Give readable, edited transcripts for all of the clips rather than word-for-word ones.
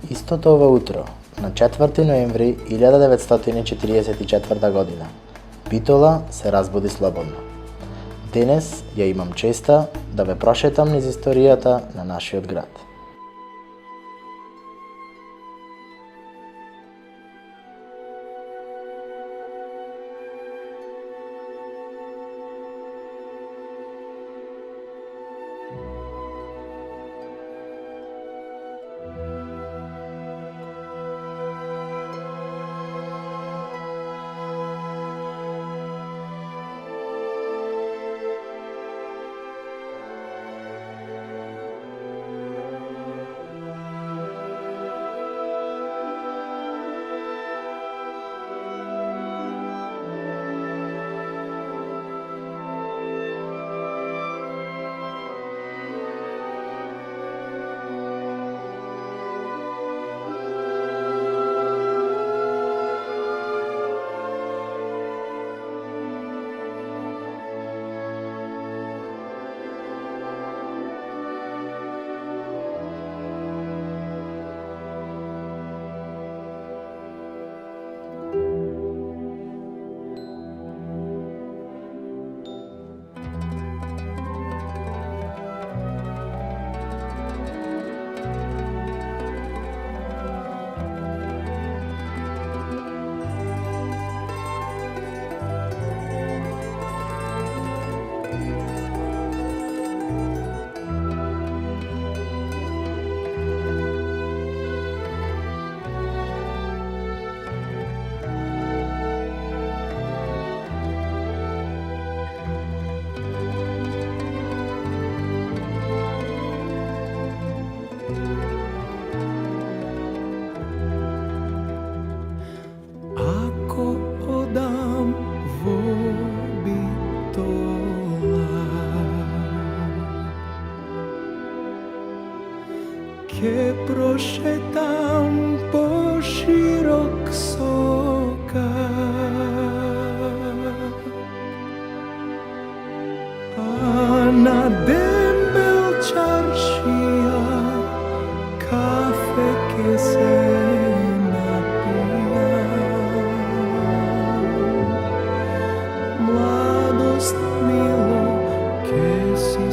Истото ова утро, на 4 ноември 1944 година, Битола се разбуди слободно. Денес ја имам честа да ве прошетам низ историјата на нашиот град. Ке прошетам по широк сокак, а на дембел чаршија кафе ке се напијам. Младост мило ке си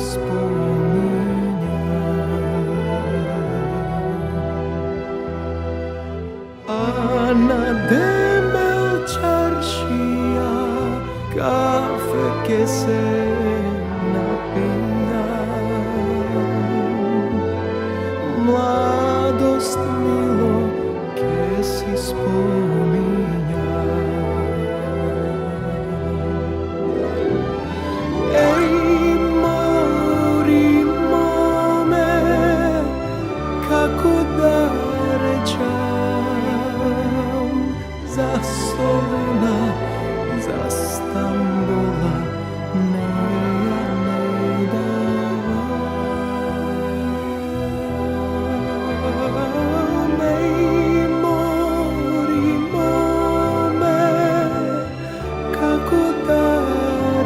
на дембел чаршија кафе ке се напијам. Младост мило ке си спомињам. Еј, мори моме, како да речам, за Солуна, за Стамбула, неја не давам. Еј, мори моме, како да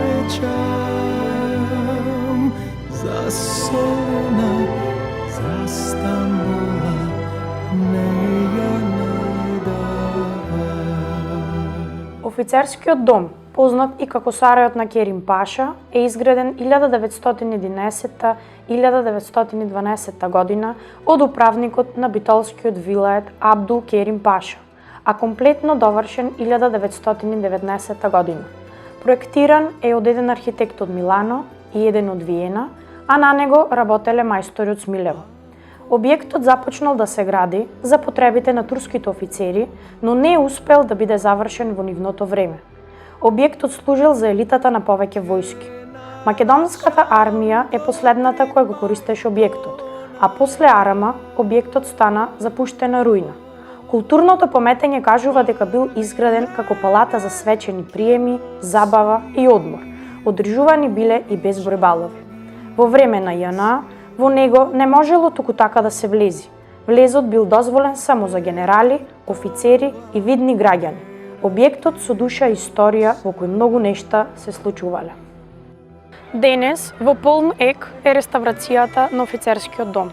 речам, за Солуна, за Стамбула, неја не Офицерскиот дом, познат и како Сарајот на Керим Паша, е изграден 1911-1912 година од управникот на битолскиот вилает Абдул Керим Паша, а комплетно довршен 1919 година. Проектиран е од еден архитект од Милано и еден од Виена, а на него работеле мајстори од Смилево. Објектот започнал да се гради за потребите на турските офицери, но не успел да биде завршен во нивното време. Објектот служил за елитата на повеќе војски. Македонската армија е последната која го користеше објектот, а после Арама објектот стана запуштена руина. Културното пометење кажува дека бил изграден како палата за свечени приеми, забава и одмор. Одржувани биле и безброј балови. Во време на JNA во него не можело туку така да се влези. Влезот бил дозволен само за генерали, офицери и видни граѓани. Објектот со душа и историја во кој многу нешта се случувале. Денес во полн ек е реставрацијата на офицерскиот дом.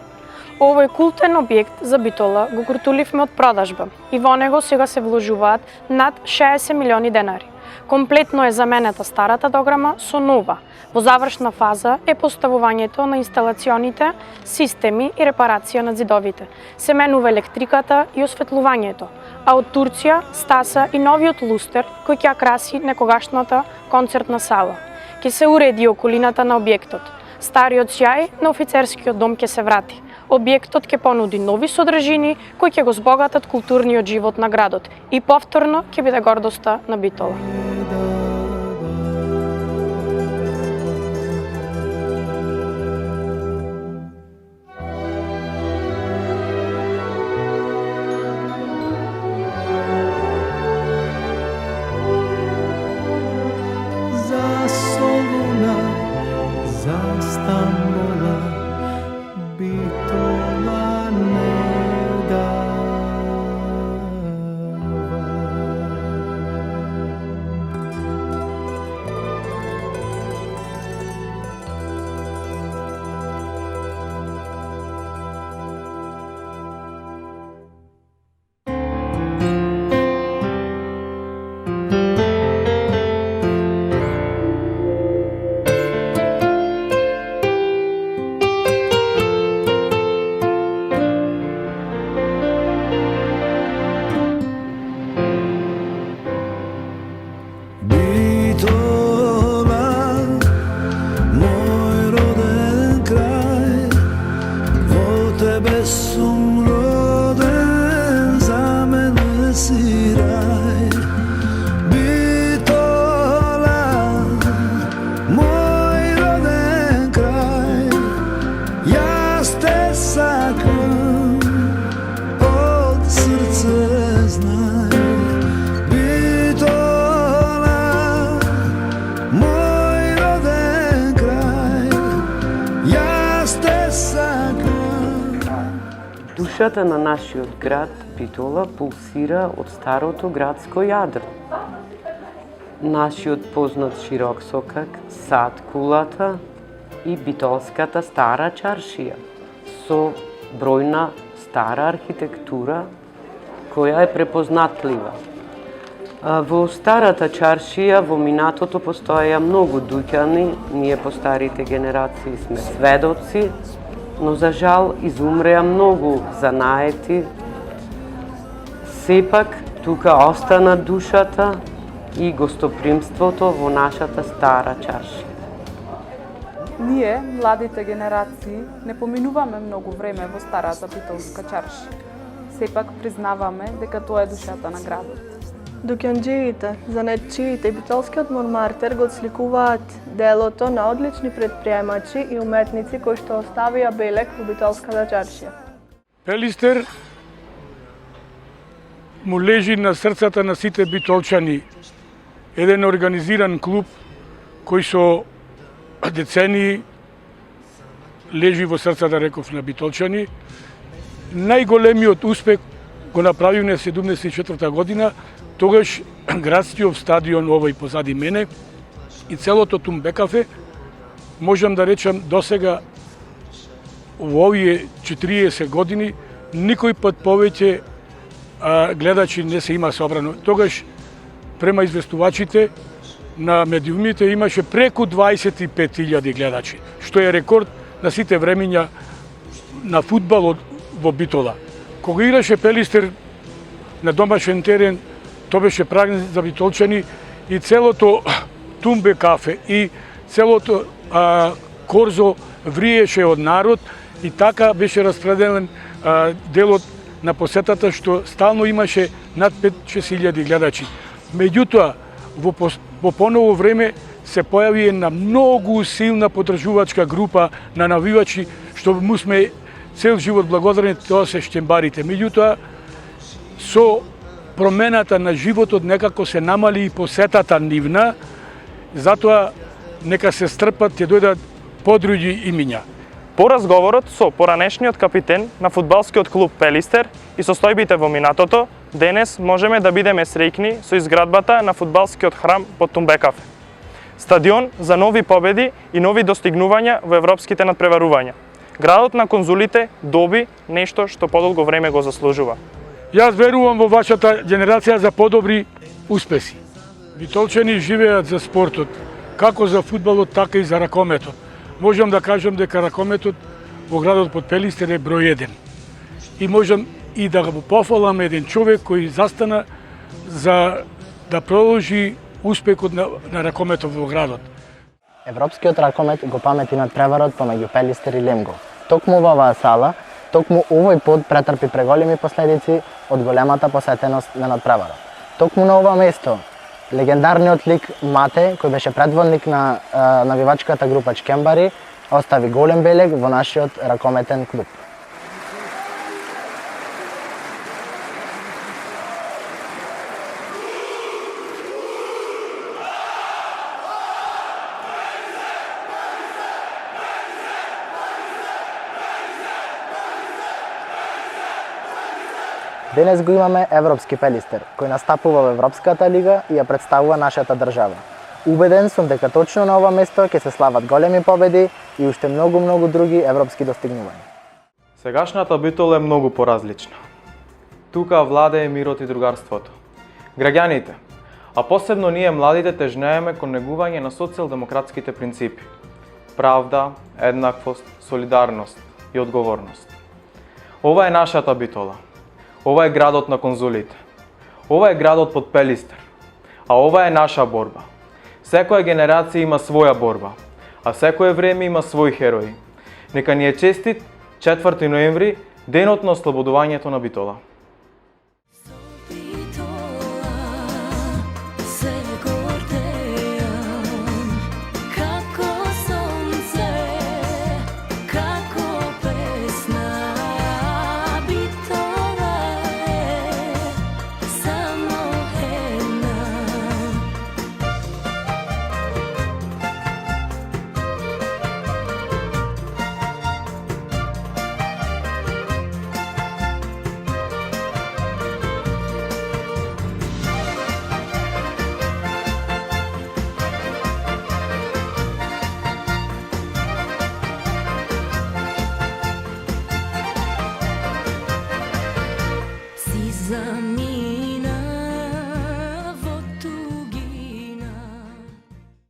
Овој култен објект за Битола го куртуливме од продажба и во него сега се вложуваат над 60 милиони денари. Комплетно е заменета старата дограма со нова. Во завршна фаза е поставувањето на инсталационите, системи и репарација на зидовите. Се менува електриката и осветлувањето, а од Турција стаса и новиот лустер кој ќе ја краси некогашната концертна сала. Ќе се уреди околината на објектот. Стариот сјај на офицерскиот дом ќе се врати. Објектот ќе понуди нови содржини кои ќе го збогатат културниот живот на градот и повторно ќе биде гордоста на Битола. За Солуна, за Стамбула, Битола не дава. Bitola, moj roden kraj, vo tebe sum roden, za mene si raj. Bitola, moj roden kraj, ja te sakam, od srce znaj. Душата на нашиот град Битола пулсира од старото градско јадро. Нашиот познат широк сокак, сад кулата и битолската стара чаршија со бројна стара архитектура која е препознатлива. Во старата чаршија во минатото постоеја многу дуќани, ние по старите генерации сме сведоци, но за жал изумреа многу занаети. Сепак тука остана душата и гостопримството во нашата стара чаршија. Ние, младите генерации, не поминуваме многу време во старата битолска чаршија. Сепак признаваме дека тоа е душата на градот. Дуќанџиите, занетчиите и битолскиот мормартер го отсликуваат делото на одлични предприемачи и уметници кои што оставија белег во битолската чаршија. Пелистер му лежи на срцата на сите битолчани. Еден организиран клуб кој со децении лежи во срцата, реков, на битолчани. Најголемиот успех го направивме 74 година, тогаш градскиот стадион овој позади мене и целото Тумбекафе, можам да речам досега во овие 40 години никој пат повеќе гледачи не се има собрано. Тогаш према известувачите на медиумите имаше преку 25.000 гледачи, што е рекорд на сите времиња на фудбал во Битола. Кога играше Пелистер на домашен терен, тоа беше празник за битолчани и целото Тумбекафе и целото Корзо вриеше од народ и така беше распределен делот на посетата, што стално имаше над 5-6 гледачи. Меѓутоа, во поново време се појави една многу силна подржувачка група на навивачи, што му сме цел живот благодарни, тоа се штембарите. Меѓутоа, со промената на животот некако се намали и посетата нивна, затоа нека се стрпат, ќе дојдат подруги имиња. По разговорот со поранешниот капитен на фудбалскиот клуб Пелистер и состојбите во минатото, денес можеме да бидеме среќни со изградбата на фудбалскиот храм под Тумбекафе. Стадион за нови победи и нови достигнувања во европските надпреварувања. градот на конзулите доби нешто што подолго време го заслужува. Јас верувам во вашата генерација за подобри успеси. Битолчани живеат за спортот, како за фудбалот, така и за ракометот. Можам да кажам дека ракометот во градот Потпелистер е број 1. И можам и да го пофалам еден човек кој застана за да продолжи успехот на ракометот во градот. Европскиот ракомет го памети над преварот помеѓу Пелистер и Лемгов. Токму во оваа сала, токму овој под претрпи преголеми последици од големата посетеност на надпреварот. Токму на ова место, легендарниот лик Мате, кој беше предводник на навивачката група Чкембари, остави голем белег во нашиот ракометен клуб. Денес го имаме Европски Пелистер, кој настапува во Европската лига и ја представува нашата држава. Убеден сум дека точно на ова место ќе се слават големи победи и уште многу други европски достигнувања. Сегашната Битола е многу поразлична. Тука владее мирот и другарството. Граѓаните, а посебно ние младите тежнееме кон негување на социјалдемократските принципи. Правда, еднаквост, солидарност и одговорност. Ова е нашата Битола. Ова е градот на конзулите. Ова е градот под Пелистер. А ова е наша борба. Секоја генерација има своја борба, а секое време има своји херои. Нека ни е честит 4 ноември, денот на ослободувањето на Битола.